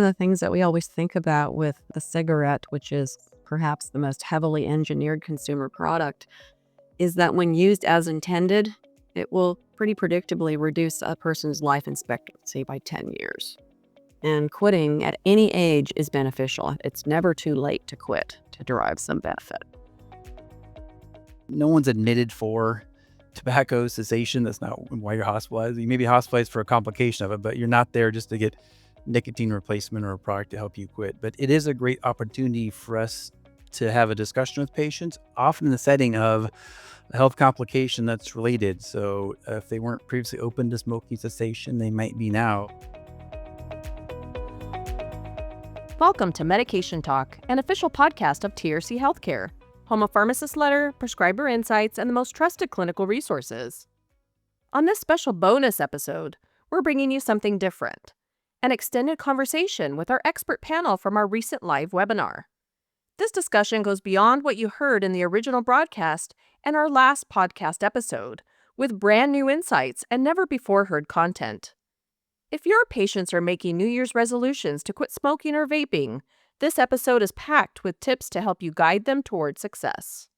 the things that we always think about with the cigarette, which is perhaps the most heavily engineered consumer product, is that when used as intended, it will pretty predictably reduce a person's life expectancy by 10 years. And quitting at any age is beneficial. It's never too late to quit to derive some benefit. No one's admitted for tobacco cessation. That's not why you're hospitalized. You may be hospitalized for a complication of it, but you're not there just to get nicotine replacement or a product to help you quit. But it is a great opportunity for us to have a discussion with patients, often in the setting of a health complication that's related. So if they weren't previously open to smoking cessation, they might be now. Welcome to Medication Talk, an official podcast of TRC Healthcare, home of pharmacist letter, prescriber insights, and the most trusted clinical resources. On this special bonus episode, we're bringing you something different, an extended conversation with our expert panel from our recent live webinar. This discussion goes beyond what you heard in the original broadcast and our last podcast episode, with brand new insights and never before heard content. If your patients are making New Year's resolutions to quit smoking or vaping, this episode is packed with tips to help you guide them toward success.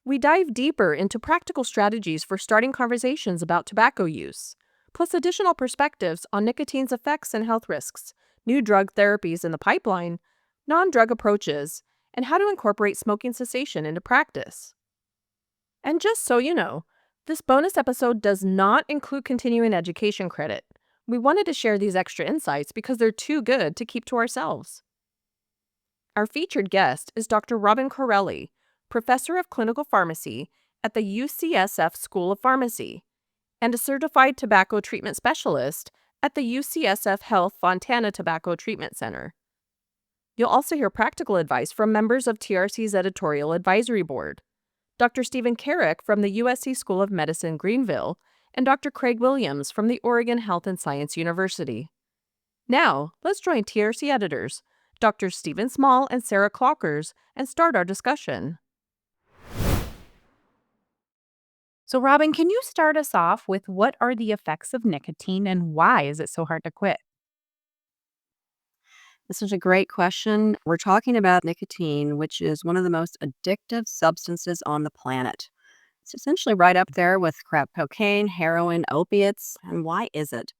We dive deeper into practical strategies for starting conversations about tobacco use, plus additional perspectives on nicotine's effects and health risks, new drug therapies in the pipeline, non-drug approaches, and how to incorporate smoking cessation into practice. And just so you know, this bonus episode does not include continuing education credit. We wanted to share these extra insights because they're too good to keep to ourselves. Our featured guest is Dr. Robin Corelli, Professor of Clinical Pharmacy at the UCSF School of Pharmacy, and a Certified Tobacco Treatment Specialist at the UCSF Health Fontana Tobacco Treatment Center. You'll also hear practical advice from members of TRC's Editorial Advisory Board, Dr. Stephen Carek from the USC School of Medicine Greenville, and Dr. Craig Williams from the Oregon Health and Science University. Now, let's join TRC editors, Dr. Stephen Small and Sarah Clockers, and start our discussion. So, Robin, can you start us off with what are the effects of nicotine and why is it so hard to quit? This is a great question. We're talking about nicotine, which is one of the most addictive substances on the planet. It's essentially right up there with crack cocaine, heroin, opiates. And why is it?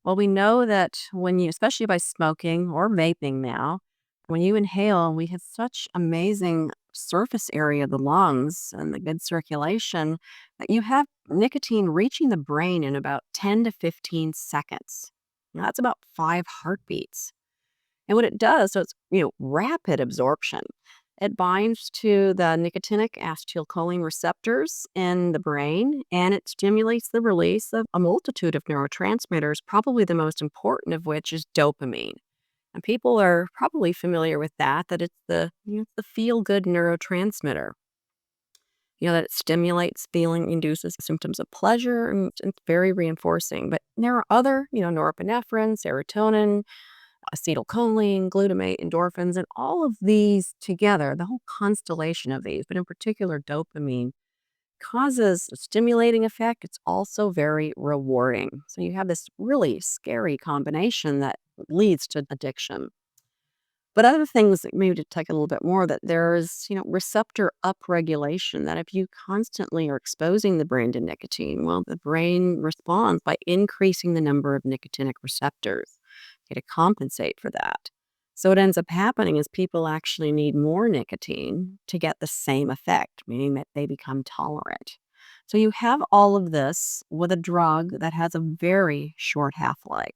Well, we know that when you, especially by smoking or vaping now, when you inhale, we have such amazing surface area of the lungs and the good circulation that you have nicotine reaching the brain in about 10 to 15 seconds. Now, that's about 5 heartbeats. And what it does, so it's rapid absorption. It binds to the nicotinic acetylcholine receptors in the brain, and it stimulates the release of a multitude of neurotransmitters, probably the most important of which is dopamine. And people are probably familiar with that it's the feel-good neurotransmitter. That it stimulates feeling, induces symptoms of pleasure, and it's very reinforcing. But there are other, norepinephrine, serotonin, acetylcholine, glutamate, endorphins, and all of these together, the whole constellation of these, but in particular dopamine, causes a stimulating effect. It's also very rewarding. So you have this really scary combination that leads to addiction. But other things that maybe to take a little bit more, that there's, receptor upregulation, that if you constantly are exposing the brain to nicotine, well, the brain responds by increasing the number of nicotinic receptors to compensate for that. So what ends up happening is people actually need more nicotine to get the same effect, meaning that they become tolerant. So you have all of this with a drug that has a very short half-life,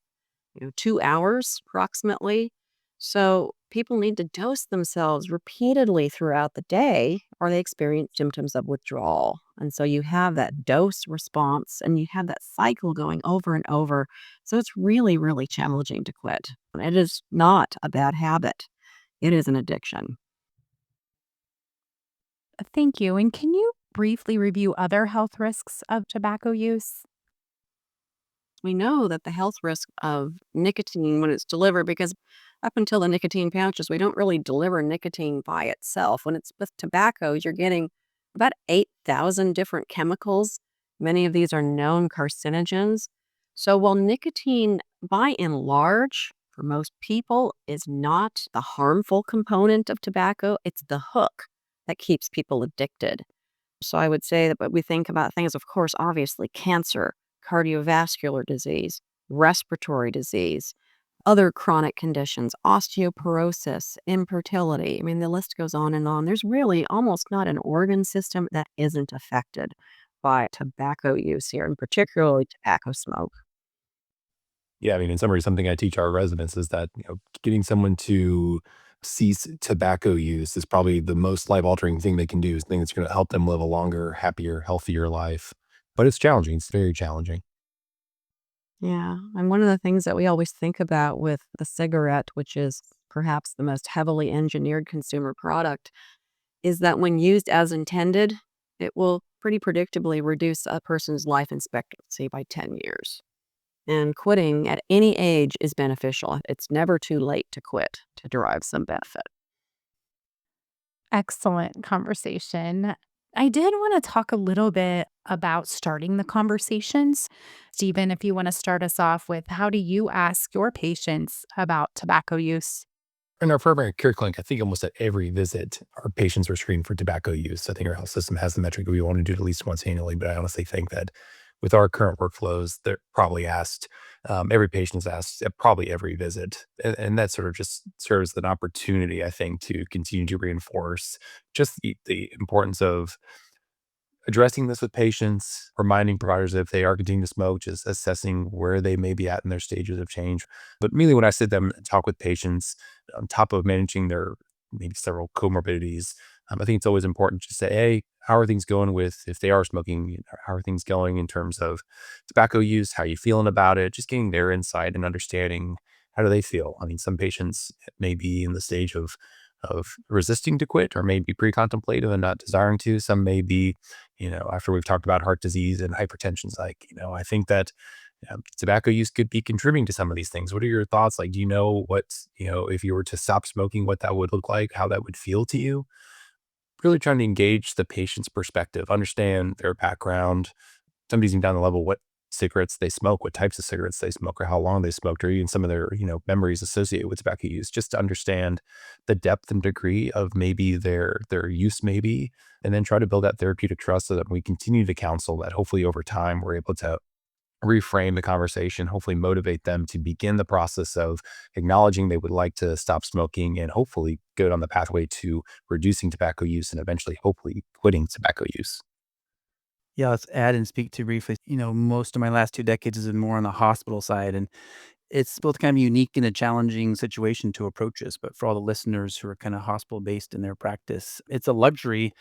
2 hours approximately. So people need to dose themselves repeatedly throughout the day or they experience symptoms of withdrawal. And so you have that dose response and you have that cycle going over and over. So it's really, really challenging to quit. It is not a bad habit. It is an addiction. Thank you. And can you briefly review other health risks of tobacco use? We know that the health risk of nicotine when it's delivered, because up until the nicotine pouches, we don't really deliver nicotine by itself. When it's with tobacco, you're getting about 8,000 different chemicals. Many of these are known carcinogens. So while nicotine, by and large, for most people is not the harmful component of tobacco, it's the hook that keeps people addicted. So I would say that, but we think about things, of course, obviously cancer, cardiovascular disease, respiratory disease, other chronic conditions, osteoporosis, infertility. I mean, the list goes on and on. There's really almost not an organ system that isn't affected by tobacco use here, and particularly tobacco smoke. Yeah, I mean, in summary, something I teach our residents is that, getting someone to cease tobacco use is probably the most life-altering thing they can do, is the thing that's gonna help them live a longer, happier, healthier life. But it's challenging, it's very challenging. Yeah. And one of the things that we always think about with the cigarette, which is perhaps the most heavily engineered consumer product, is that when used as intended, it will pretty predictably reduce a person's life expectancy by 10 years. And quitting at any age is beneficial. It's never too late to quit to derive some benefit. Excellent conversation. I did want to talk a little bit about starting the conversations. Stephen, if you want to start us off with, how do you ask your patients about tobacco use? In our primary care clinic, I think almost at every visit, our patients are screened for tobacco use. I think our health system has the metric we want to do it at least once annually, but I honestly think that with our current workflows, they're probably asked, every patient is asked at probably every visit. And that sort of just serves as an opportunity, I think, to continue to reinforce just the importance of addressing this with patients, reminding providers that if they are continuing to smoke, just assessing where they may be at in their stages of change. But mainly when I sit them and talk with patients, on top of managing their maybe several comorbidities, I think it's always important to say, hey, how are things going with, if they are smoking, how are things going in terms of tobacco use? How are you feeling about it? Just getting their insight and understanding, how do they feel? I mean, some patients may be in the stage of resisting to quit, or maybe pre-contemplative and not desiring to. Some may be, after we've talked about heart disease and hypertension, like, I think that tobacco use could be contributing to some of these things. What are your thoughts? Like, do you know what, if you were to stop smoking, what that would look like, how that would feel to you? Really trying to engage the patient's perspective, understand their background. Somebody's even down the level, what cigarettes they smoke, what types of cigarettes they smoke, or how long they smoked, or even some of their, memories associated with tobacco use, just to understand the depth and degree of maybe their use maybe, and then try to build that therapeutic trust so that we continue to counsel that hopefully over time we're able to reframe the conversation, hopefully motivate them to begin the process of acknowledging they would like to stop smoking, and hopefully go down the pathway to reducing tobacco use and eventually hopefully quitting tobacco use. Yeah, let's add and speak to briefly. Most of my last 2 decades has been more on the hospital side, and it's both kind of unique and a challenging situation to approach this. But for all the listeners who are kind of hospital based in their practice, it's a luxury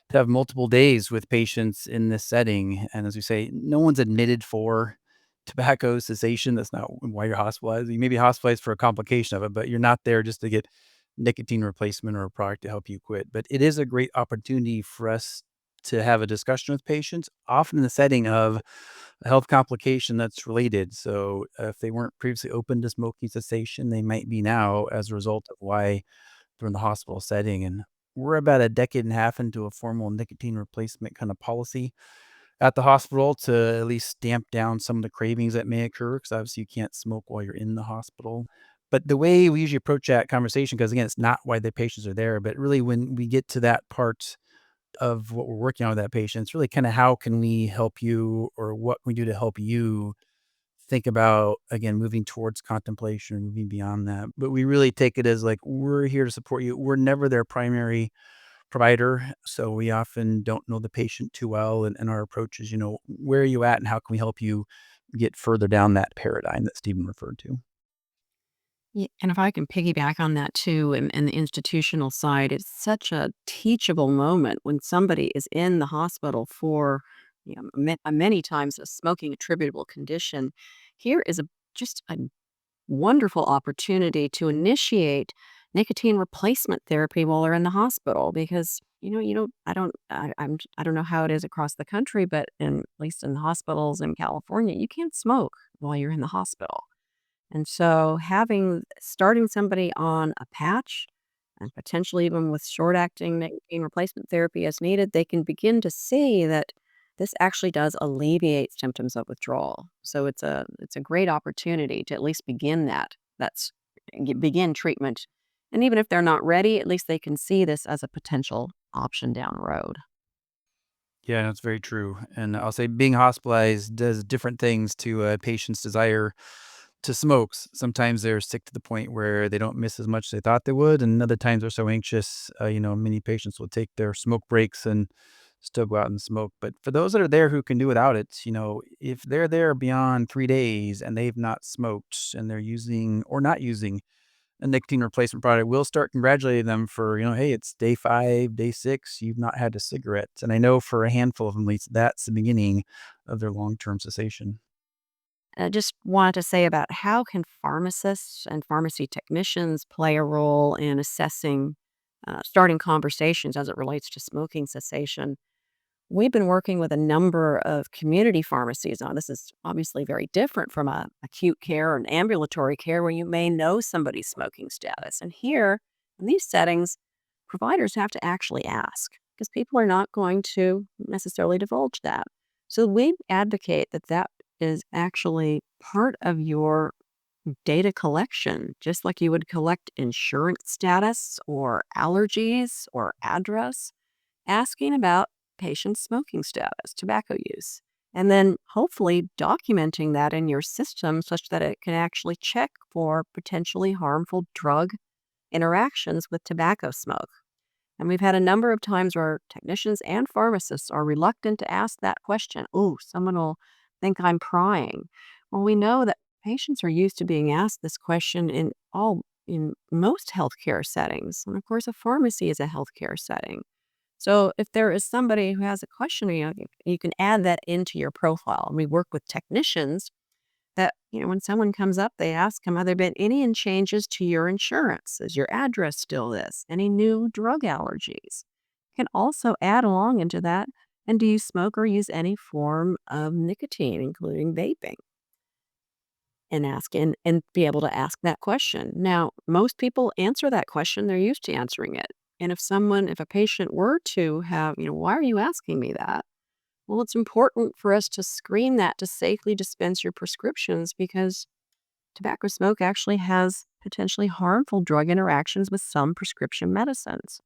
to have multiple days with patients in this setting. And as we say, no one's admitted for tobacco cessation. That's not why you're hospitalized. You may be hospitalized for a complication of it, but you're not there just to get nicotine replacement or a product to help you quit. But it is a great opportunity for us to have a discussion with patients, often in the setting of a health complication that's related. So if they weren't previously open to smoking cessation, they might be now as a result of why they're in the hospital setting. And we're about a decade and a half into a formal nicotine replacement kind of policy at the hospital to at least damp down some of the cravings that may occur, because obviously you can't smoke while you're in the hospital. But the way we usually approach that conversation, because again, it's not why the patients are there, but really when we get to that part of what we're working on with that patient, it's really kind of how can we help you, or what can we do to help you think about, again, moving towards contemplation, moving beyond that. But we really take it as like, we're here to support you. We're never their primary provider. So we often don't know the patient too well. And our approach is, where are you at and how can we help you get further down that paradigm that Stephen referred to? Yeah, and if I can piggyback on that too, and the institutional side, it's such a teachable moment when somebody is in the hospital for, many times a smoking attributable condition. Here is just a wonderful opportunity to initiate nicotine replacement therapy while they're in the hospital, because you don't I don't know how it is across the country, but at least in the hospitals in California, you can't smoke while you're in the hospital. And so starting somebody on a patch, and potentially even with short-acting nicotine replacement therapy as needed, they can begin to see that this actually does alleviate symptoms of withdrawal. So it's a great opportunity to at least begin that begin treatment. And even if they're not ready, at least they can see this as a potential option down the road. Yeah, that's very true. And I'll say being hospitalized does different things to a patient's desire to smoke. Sometimes they're sick to the point where they don't miss as much as they thought they would, and other times they're so anxious. Many patients will take their smoke breaks and still go out and smoke. But for those that are there who can do without it, if they're there beyond 3 days and they've not smoked and they're using or not using a nicotine replacement product, we'll start congratulating them for, hey, it's day 5, day 6, you've not had a cigarette. And I know for a handful of them, at least, that's the beginning of their long-term cessation. I just wanted to say about how can pharmacists and pharmacy technicians play a role in assessing, starting conversations as it relates to smoking cessation. We've been working with a number of community pharmacies. Now, this is obviously very different from a acute care or an ambulatory care where you may know somebody's smoking status. And here, in these settings, providers have to actually ask because people are not going to necessarily divulge that. So we advocate that that is actually part of your data collection, just like you would collect insurance status or allergies or address, asking about patient's smoking status, tobacco use, and then hopefully documenting that in your system such that it can actually check for potentially harmful drug interactions with tobacco smoke. And we've had a number of times where technicians and pharmacists are reluctant to ask that question. Oh, someone will think I'm prying. Well, we know that patients are used to being asked this question in most healthcare settings. And of course, a pharmacy is a healthcare setting. So if there is somebody who has a question, you can add that into your profile. And we work with technicians that, when someone comes up, they ask them, have there been any changes to your insurance? Is your address still this? Any new drug allergies? You can also add along into that. And do you smoke or use any form of nicotine, including vaping? And and be able to ask that question. Now, most people answer that question. They're used to answering it. And if a patient were to have, why are you asking me that? Well, it's important for us to screen that to safely dispense your prescriptions because tobacco smoke actually has potentially harmful drug interactions with some prescription medicines.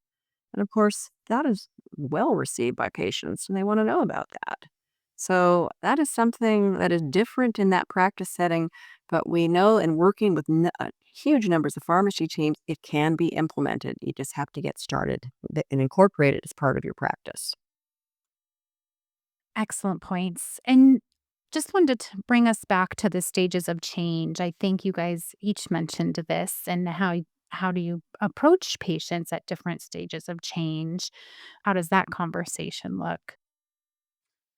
And of course, that is well received by patients and they want to know about that. So that is something that is different in that practice setting, but we know in working with huge numbers of pharmacy teams, it can be implemented. You just have to get started and incorporate it as part of your practice. Excellent points. And just wanted to bring us back to the stages of change. I think you guys each mentioned this and how do you approach patients at different stages of change? How does that conversation look?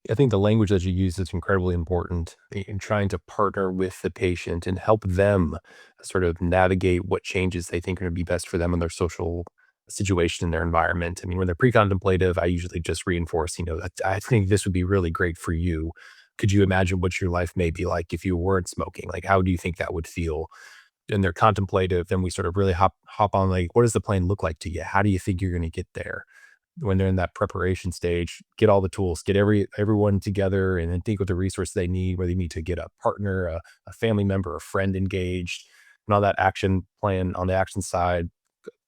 I think the language that you use is incredibly important in trying to partner with the patient and help them sort of navigate what changes they think are going to be best for them in their social situation in their environment. I mean, when they're pre-contemplative, I usually just reinforce, that I think this would be really great for you. Could you imagine what your life may be like if you weren't smoking? Like, how do you think that would feel? And they're contemplative, then we sort of really hop on, like, what does the plan look like to you? How do you think you're going to get there? When they're in that preparation stage, get all the tools, get everyone together, and then think what the resources they need, whether you need to get a partner, a family member, a friend engaged, and all that action plan on the action side,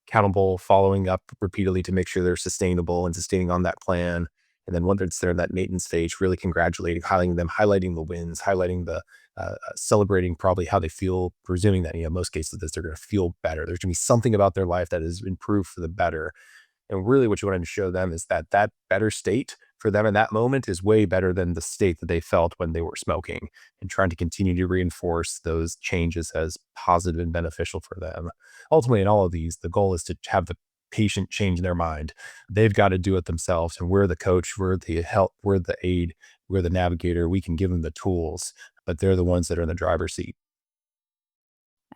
accountable, following up repeatedly to make sure they're sustainable and sustaining on that plan. And then once they're in that maintenance stage, really congratulating, highlighting them, highlighting the wins, highlighting the celebrating probably how they feel, presuming that, most cases that they're going to feel better. There's going to be something about their life that is improved for the better. And really what you want to show them is that that better state for them in that moment is way better than the state that they felt when they were smoking, and trying to continue to reinforce those changes as positive and beneficial for them. Ultimately, in all of these, the goal is to have the patient change their mind. They've got to do it themselves. And we're the coach, we're the help, we're the aid, we're the navigator. We can give them the tools, but they're the ones that are in the driver's seat.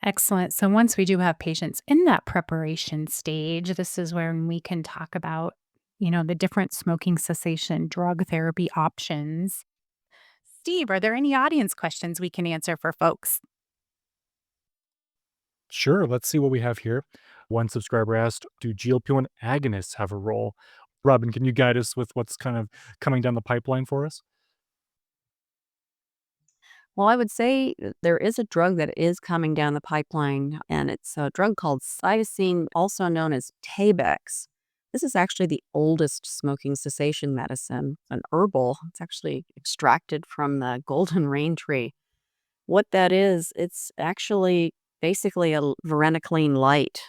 Excellent. So once we do have patients in that preparation stage, this is when we can talk about, the different smoking cessation drug therapy options. Steve, are there any audience questions we can answer for folks? Sure, let's see what we have here. One subscriber asked, do GLP-1 agonists have a role? Robin, can you guide us with what's kind of coming down the pipeline for us? Well, I would say there is a drug that is coming down the pipeline, and it's a drug called cytosine, also known as Tabex. This is actually the oldest smoking cessation medicine, an herbal. It's actually extracted from the golden rain tree. What that is, it's actually basically a varenicline light.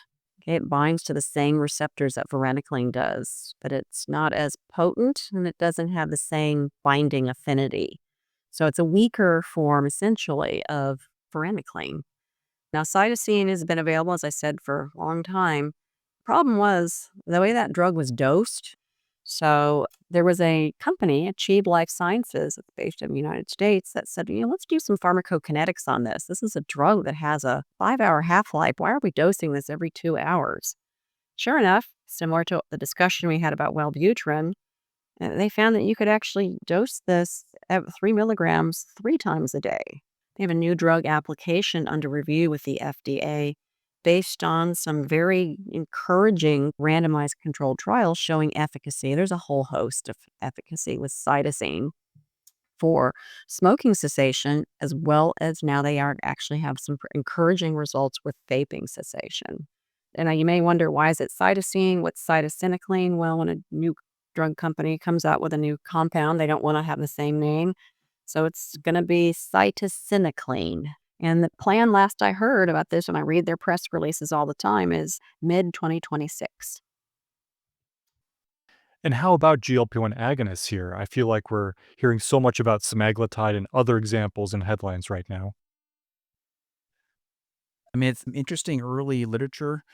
Okay, it binds to the same receptors that varenicline does, but it's not as potent and it doesn't have the same binding affinity. So it's a weaker form, essentially, of varenicline. Now, cytosine has been available, as I said, for a long time. Problem was the way that drug was dosed. So there was a company, Achieve Life Sciences, that's based in the United States, that said, let's do some pharmacokinetics on this. This is a drug that has a 5-hour half-life. Why are we dosing this every 2 hours? Sure enough, similar to the discussion we had about Wellbutrin, they found that you could actually dose this at 3 milligrams 3 times a day. They have a new drug application under review with the FDA based on some very encouraging randomized controlled trials showing efficacy. There's a whole host of efficacy with cytosine for smoking cessation, as well as now they are actually have some encouraging results with vaping cessation. And now you may wonder, why is it cytosine? What's cytisinicline? Well, when a new drug company comes out with a new compound, they don't want to have the same name. So it's going to be cytisinicline. And the plan, last I heard about this, and I read their press releases all the time, is mid-2026. And how about GLP-1 agonists here? I feel like we're hearing so much about semaglutide and other examples in headlines right now. I mean, it's some interesting early literature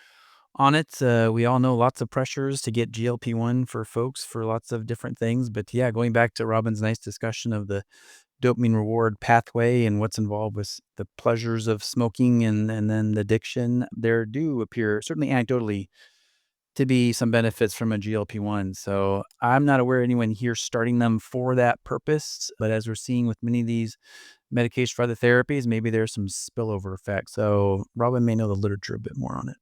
on it. We all know lots of pressures to get GLP-1 for folks for lots of different things. But yeah, going back to Robin's nice discussion of the dopamine reward pathway and what's involved with the pleasures of smoking and then the addiction, there do appear, certainly anecdotally, to be some benefits from a GLP-1. So I'm not aware of anyone here starting them for that purpose. But as we're seeing with many of these medication for other therapies, maybe there's some spillover effect. So Robin may know the literature a bit more on it.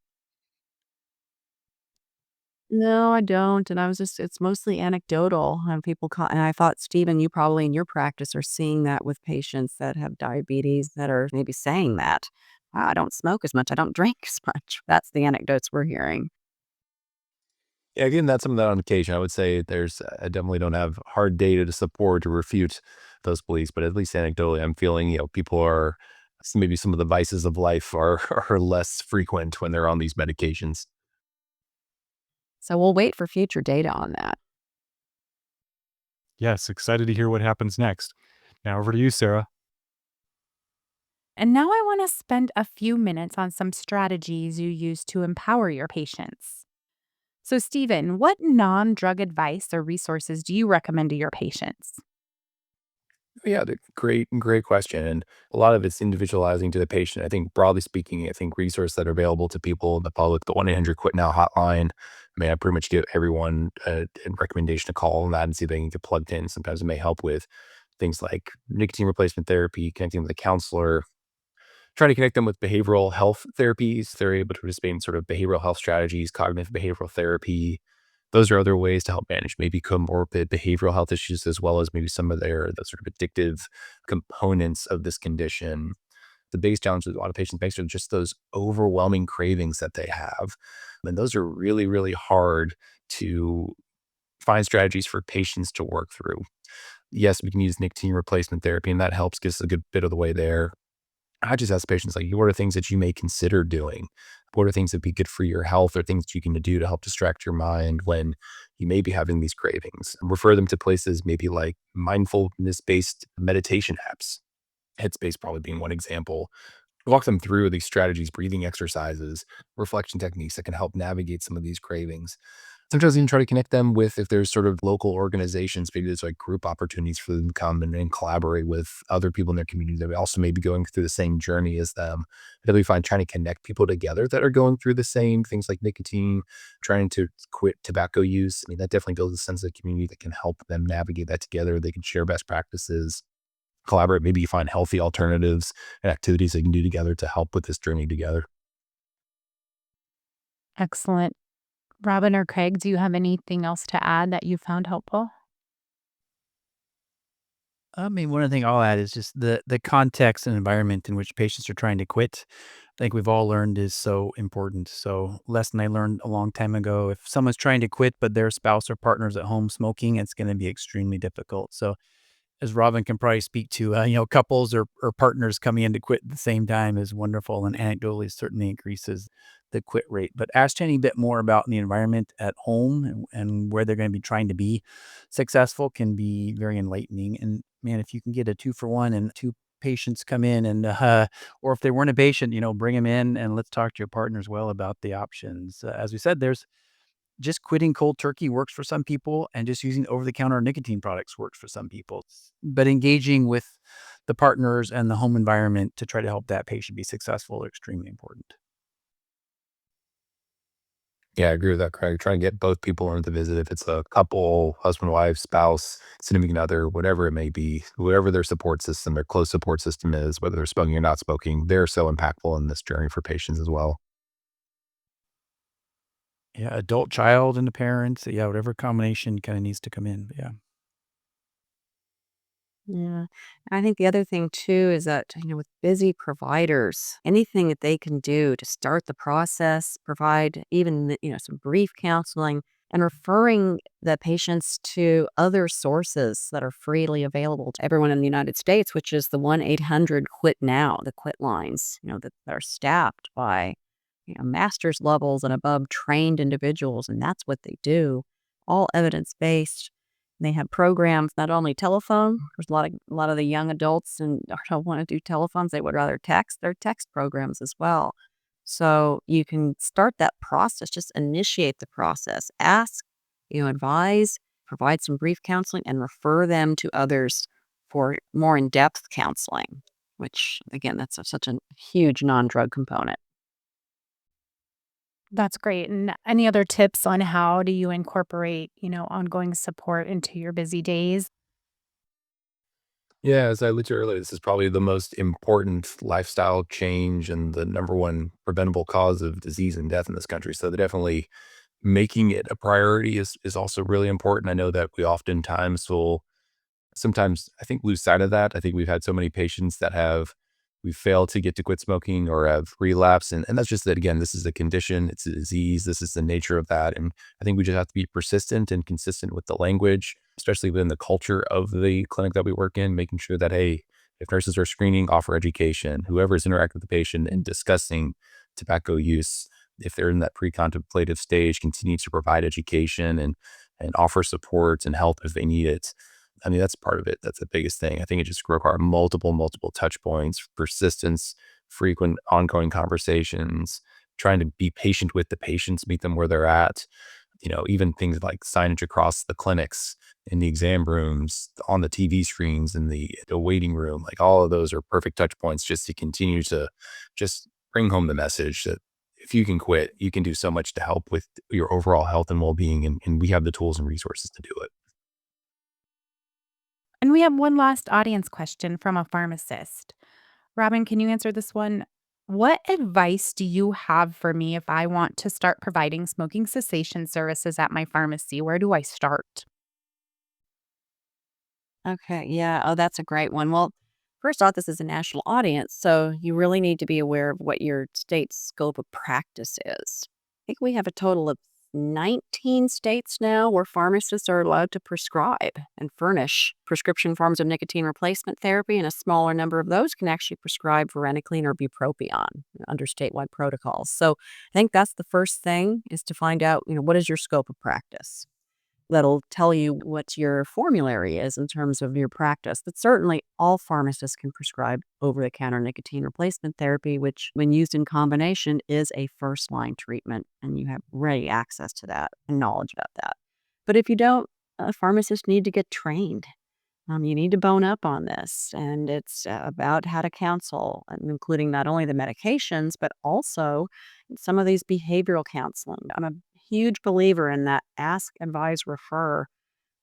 No, I don't. And it's mostly anecdotal. And and I thought, Stephen, you probably in your practice are seeing that with patients that have diabetes that are maybe saying that. "Wow, I don't smoke as much. I don't drink as much." That's the anecdotes we're hearing. Yeah, again, that's something that on occasion I would say I definitely don't have hard data to support or refute those beliefs, but at least anecdotally, I'm feeling, people are, maybe some of the vices of life are, are less frequent when they're on these medications. So we'll wait for future data on that. Yes, excited to hear what happens next. Now over to you, Sarah. And now I want to spend a few minutes on some strategies you use to empower your patients. So, Stephen, what non drug advice or resources do you recommend to your patients? Yeah, great question. And a lot of it's individualizing to the patient. I think broadly speaking, I think resources that are available to people in the public, the 1-800-QUIT-NOW hotline. I mean, I pretty much give everyone a recommendation to call on that and see if they can get plugged in. Sometimes it may help with things like nicotine replacement therapy, connecting with a counselor, trying to connect them with behavioral health therapies. They're able to participate in sort of behavioral health strategies, cognitive behavioral therapy. Those are other ways to help manage maybe comorbid behavioral health issues, as well as maybe some of the sort of addictive components of this condition. The biggest challenge with a lot of patients face are just those overwhelming cravings that they have. And those are really, really hard to find strategies for patients to work through. Yes, we can use nicotine replacement therapy, and that helps get us a good bit of the way there. I just ask patients, like, what are things that you may consider doing? What are things that be good for your health or things that you can do to help distract your mind when you may be having these cravings? And refer them to places maybe like mindfulness-based meditation apps, Headspace probably being one example. Walk them through these strategies, breathing exercises, reflection techniques that can help navigate some of these cravings. Sometimes even try to connect them with, if there's sort of local organizations, maybe there's like group opportunities for them to come and collaborate with other people in their community that also may be going through the same journey as them. That we find trying to connect people together that are going through the same things like nicotine, trying to quit tobacco use. I mean, that definitely builds a sense of community that can help them navigate that together. They can share best practices, collaborate, maybe find healthy alternatives and activities they can do together to help with this journey together. Excellent. Robin or Craig, do you have anything else to add that you found helpful? I mean, one of the thing I'll add is just the context and environment in which patients are trying to quit. I think we've all learned is so important. So, lesson I learned a long time ago: if someone's trying to quit, but their spouse or partner's at home smoking, it's going to be extremely difficult. So, as Robin can probably speak to, couples or partners coming in to quit at the same time is wonderful, and anecdotally certainly increases the quit rate. But ask Jenny a bit more about the environment at home and where they're going to be trying to be successful can be very enlightening. And man, if you can get a 2-for-1 and two patients come in and, or if they weren't a patient, bring them in and let's talk to your partner as well about the options. As we said, there's just quitting cold turkey works for some people, and just using over-the-counter nicotine products works for some people. But engaging with the partners and the home environment to try to help that patient be successful are extremely important. Yeah, I agree with that, Craig. Try to get both people into the visit. If it's a couple, husband, wife, spouse, significant other, whatever it may be, whatever their support system, their close support system is, whether they're smoking or not smoking, they're so impactful in this journey for patients as well. Yeah, adult, child, and the parents. Yeah, whatever combination kind of needs to come in. But yeah. Yeah. I think the other thing too is that, with busy providers, anything that they can do to start the process, provide even, some brief counseling and referring the patients to other sources that are freely available to everyone in the United States, which is the 1-800 Quit Now, the quit lines, that are staffed by, master's levels and above trained individuals. And that's what they do, all evidence based. They have programs, not only telephone. There's a lot of the young adults and don't want to do telephones. They would rather text. They're text programs as well. So you can start that process, just initiate the process. Ask, advise, provide some brief counseling, and refer them to others for more in-depth counseling, which again, that's such a huge non-drug component. That's great. And any other tips on how do you incorporate, ongoing support into your busy days? Yeah, as I alluded to earlier, this is probably the most important lifestyle change and the number one preventable cause of disease and death in this country. So definitely making it a priority is also really important. I know that we oftentimes will sometimes I think lose sight of that. I think we've had so many patients that we failed to get to quit smoking or have relapsed. And that's just that again, this is a condition, it's a disease, this is the nature of that. And I think we just have to be persistent and consistent with the language, especially within the culture of the clinic that we work in, making sure that, hey, if nurses are screening, offer education, whoever's interacting with the patient and discussing tobacco use, if they're in that pre-contemplative stage, continue to provide education and offer support and help if they need it. I mean, that's part of it. That's the biggest thing. I think it just requires multiple touch points, persistence, frequent ongoing conversations, trying to be patient with the patients, meet them where they're at. Even things like signage across the clinics, in the exam rooms, on the TV screens, in the waiting room, like all of those are perfect touch points just to continue to just bring home the message that if you can quit, you can do so much to help with your overall health and well-being. And we have the tools and resources to do it. And we have one last audience question from a pharmacist. Robin, can you answer this one? What advice do you have for me if I want to start providing smoking cessation services at my pharmacy? Where do I start? Okay, yeah. Oh, that's a great one. Well, first off, this is a national audience, so you really need to be aware of what your state's scope of practice is. I think we have a total of 19 states now where pharmacists are allowed to prescribe and furnish prescription forms of nicotine replacement therapy, and a smaller number of those can actually prescribe varenicline or bupropion under statewide protocols. So I think that's the first thing, is to find out, what is your scope of practice. That'll tell you what your formulary is in terms of your practice. But certainly all pharmacists can prescribe over-the-counter nicotine replacement therapy, which when used in combination is a first-line treatment, and you have ready access to that and knowledge about that. But if you don't, pharmacists need to get trained. You need to bone up on this, and it's about how to counsel, including not only the medications, but also some of these behavioral counseling. I'm a huge believer in that ask, advise, refer.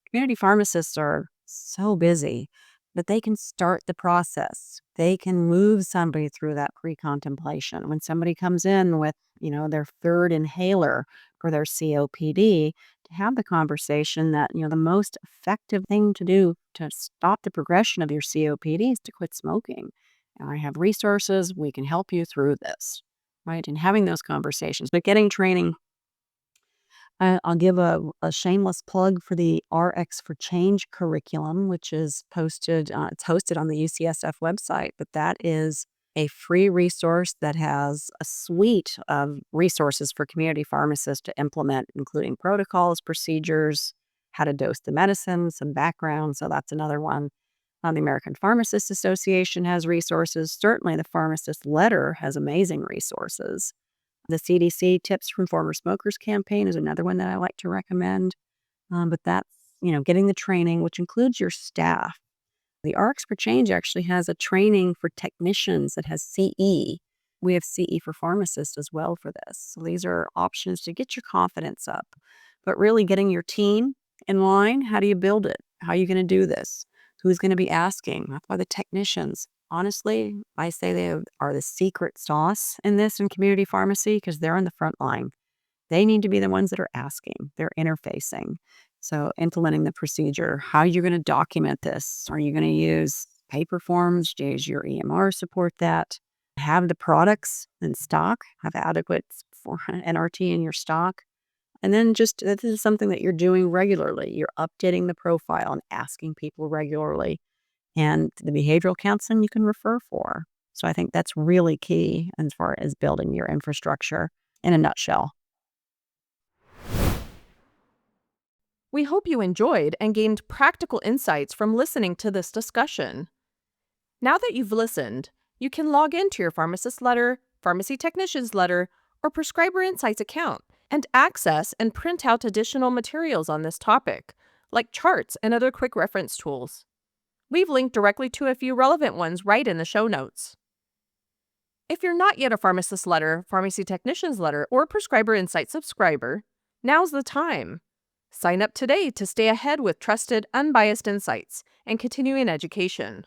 Community pharmacists are so busy, but they can start the process. They can move somebody through that pre-contemplation. When somebody comes in with, their third inhaler for their COPD, have the conversation that, the most effective thing to do to stop the progression of your COPD is to quit smoking. And I have resources. We can help you through this, right? And having those conversations, but getting training. I'll give a shameless plug for the RX for Change curriculum, which is posted, it's hosted on the UCSF website, but that is a free resource that has a suite of resources for community pharmacists to implement, including protocols, procedures, how to dose the medicine, some background. So that's another one. The American Pharmacists Association has resources. Certainly, the Pharmacist Letter has amazing resources. The CDC Tips from Former Smokers campaign is another one that I like to recommend. But that's, getting the training, which includes your staff. The RX for Change actually has a training for technicians that has CE. We have CE for pharmacists as well for this. So these are options to get your confidence up. But really getting your team in line, how do you build it? How are you going to do this? Who's going to be asking? That's why the technicians, honestly, I say they are the secret sauce in this in community pharmacy because they're on the front line. They need to be the ones that are asking. They're interfacing. So implementing the procedure, how you're going to document this. Are you going to use paper forms? Does your EMR support that? Have the products in stock, have adequate for NRT in your stock. And then just this is something that you're doing regularly. You're updating the profile and asking people regularly. And the behavioral counseling you can refer for. So I think that's really key as far as building your infrastructure in a nutshell. We hope you enjoyed and gained practical insights from listening to this discussion. Now that you've listened, you can log into your Pharmacist Letter, Pharmacy Technician's Letter, or Prescriber Insights account and access and print out additional materials on this topic, like charts and other quick reference tools. We've linked directly to a few relevant ones right in the show notes. If you're not yet a Pharmacist Letter, Pharmacy Technician's Letter, or Prescriber Insights subscriber, now's the time. Sign up today to stay ahead with trusted, unbiased insights and continuing education.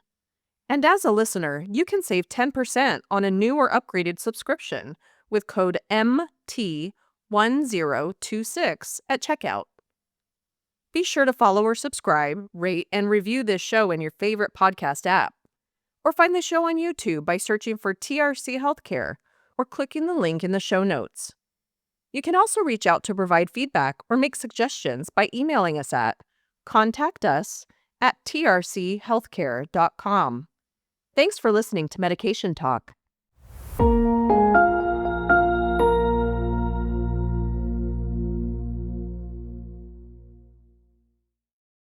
And as a listener, you can save 10% on a new or upgraded subscription with code MT1026 at checkout. Be sure to follow or subscribe, rate, and review this show in your favorite podcast app. Or find the show on YouTube by searching for TRC Healthcare or clicking the link in the show notes. You can also reach out to provide feedback or make suggestions by emailing us at contactus@trchealthcare.com. Thanks for listening to Medication Talk.